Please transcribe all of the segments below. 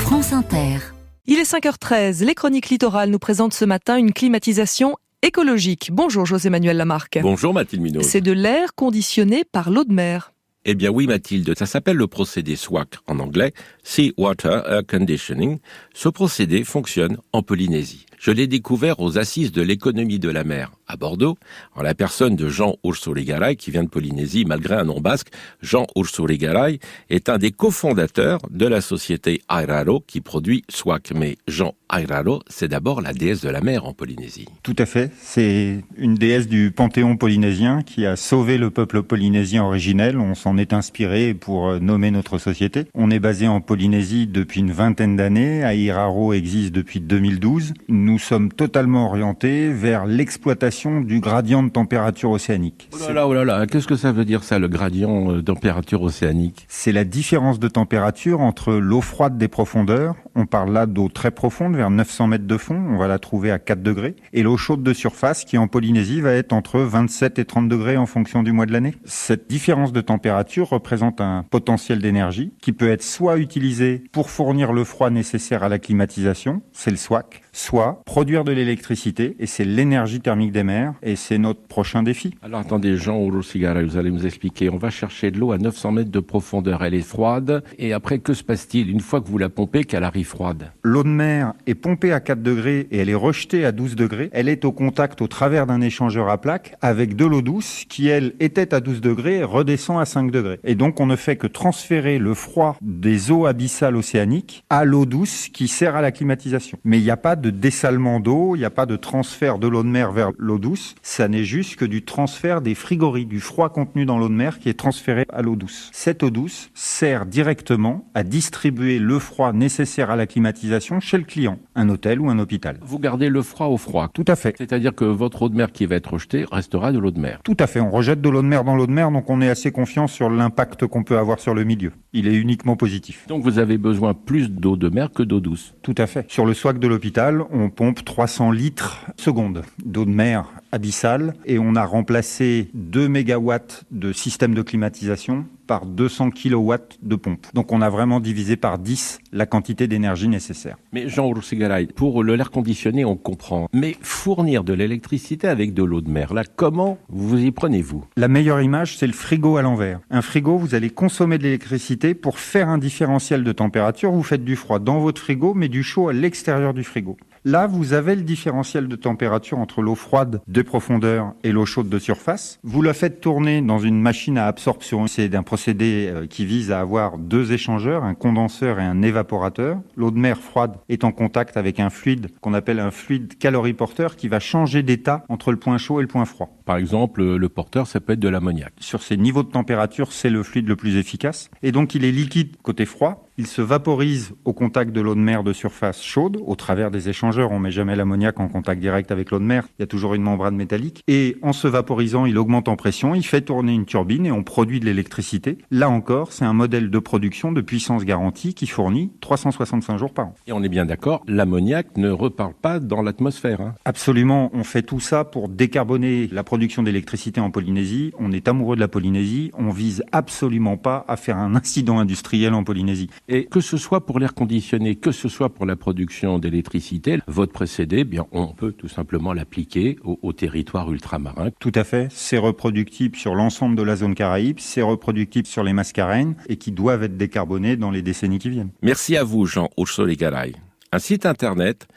France Inter. Il est 5h13. Les Chroniques Littorales nous présentent ce matin une climatisation écologique. Bonjour José-Manuel Lamarque. Bonjour Mathilde Munoz. C'est de l'air conditionné par l'eau de mer. Eh bien oui Mathilde, ça s'appelle le procédé SWAC en anglais, Sea Water Air Conditioning. Ce procédé fonctionne en Polynésie. Je l'ai découvert aux Assises de l'économie de la mer à Bordeaux, en la personne de Jean Ursurigaray, qui vient de Polynésie malgré un nom basque. Jean Ursurigaray est un des cofondateurs de la société Airaro qui produit SWAC. Mais Jean Airaro, c'est d'abord la déesse de la mer en Polynésie. Tout à fait. C'est une déesse du panthéon polynésien qui a sauvé le peuple polynésien originel. On s'en est inspiré pour nommer notre société. On est basé en Polynésie depuis une vingtaine d'années. Airaro existe depuis 2012. Nous sommes totalement orientés vers l'exploitation du gradient de température océanique. Oh là là, qu'est-ce que ça veut dire ça, le gradient de température océanique? C'est la différence de température entre l'eau froide des profondeurs, on parle là d'eau très profonde, vers 900 mètres de fond, on va la trouver à 4 degrés, et l'eau chaude de surface qui en Polynésie va être entre 27 et 30 degrés en fonction du mois de l'année. Cette différence de température représente un potentiel d'énergie qui peut être soit utilisé pour fournir le froid nécessaire à la climatisation, c'est le SWAC, soit produire de l'électricité, et c'est l'énergie thermique des mers, et c'est notre prochain défi. Alors attendez, Jean Ursurigaray, vous allez nous expliquer. On va chercher de l'eau à 900 mètres de profondeur, elle est froide, et après que se passe-t-il une fois que vous la pompez, qu'elle arrive froide? L'eau de mer est pompée à 4 degrés et elle est rejetée à 12 degrés. Elle est au contact au travers d'un échangeur à plaques avec de l'eau douce qui, elle, était à 12 degrés et redescend à 5 degrés. Et donc on ne fait que transférer le froid des eaux abyssales océaniques à l'eau douce qui sert à la climatisation. Mais il n'y a pas de dessalement d'eau, il n'y a pas de transfert de l'eau de mer vers l'eau douce. Ça n'est juste que du transfert des frigories, du froid contenu dans l'eau de mer qui est transféré à l'eau douce. Cette eau douce sert directement à distribuer le froid nécessaire à la climatisation chez le client, un hôtel ou un hôpital. Vous gardez le froid au froid. Tout à fait. C'est-à-dire que votre eau de mer qui va être rejetée restera de l'eau de mer. Tout à fait. On rejette de l'eau de mer dans l'eau de mer, donc on est assez confiant sur l'impact qu'on peut avoir sur le milieu. Il est uniquement positif. Donc vous avez besoin plus d'eau de mer que d'eau douce. Tout à fait. Sur le SWAC de l'hôpital, on pompe 300 litres seconde d'eau de mer abyssale et on a remplacé 2 mégawatts de système de climatisation par 200 kilowatts de pompe. Donc on a vraiment divisé par 10 la quantité d'énergie nécessaire. Mais Jean Ursurigaray, pour l'air conditionné, on comprend. Mais fournir de l'électricité avec de l'eau de mer, là, comment vous y prenez-vous? La meilleure image, c'est le frigo à l'envers. Un frigo, vous allez consommer de l'électricité pour faire un différentiel de température. Vous faites du froid dans votre frigo, mais du chaud à l'extérieur du frigo. Là, vous avez le différentiel de température entre l'eau froide de profondeur et l'eau chaude de surface. Vous la faites tourner dans une machine à absorption. C'est un procédé qui vise à avoir 2 échangeurs, un condenseur et un évaporateur. L'eau de mer froide est en contact avec un fluide qu'on appelle un fluide caloriporteur qui va changer d'état entre le point chaud et le point froid. Par exemple, le porteur, ça peut être de l'ammoniac. Sur ces niveaux de température, c'est le fluide le plus efficace. Et donc, il est liquide côté froid. Il se vaporise au contact de l'eau de mer de surface chaude, au travers des échangeurs. On met jamais l'ammoniac en contact direct avec l'eau de mer. Il y a toujours une membrane métallique. Et en se vaporisant, il augmente en pression, il fait tourner une turbine et on produit de l'électricité. Là encore, c'est un modèle de production de puissance garantie qui fournit 365 jours par an. Et on est bien d'accord, l'ammoniac ne repart pas dans l'atmosphère. Hein. Absolument. On fait tout ça pour décarboner la production d'électricité en Polynésie. On est amoureux de la Polynésie. On vise absolument pas à faire un incident industriel en Polynésie. Et que ce soit pour l'air conditionné, que ce soit pour la production d'électricité, votre procédé, bien, on peut tout simplement l'appliquer au territoire ultramarin. Tout à fait. C'est reproductible sur l'ensemble de la zone Caraïbe, c'est reproductible sur les Mascareignes et qui doivent être décarbonés dans les décennies qui viennent. Merci à vous, Jean Ursurigaray. Un site internet,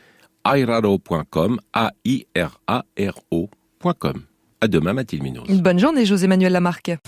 airaro.com, airaro.com. À demain, Mathilde Munoz. Une bonne journée, José-Manuel Lamarque.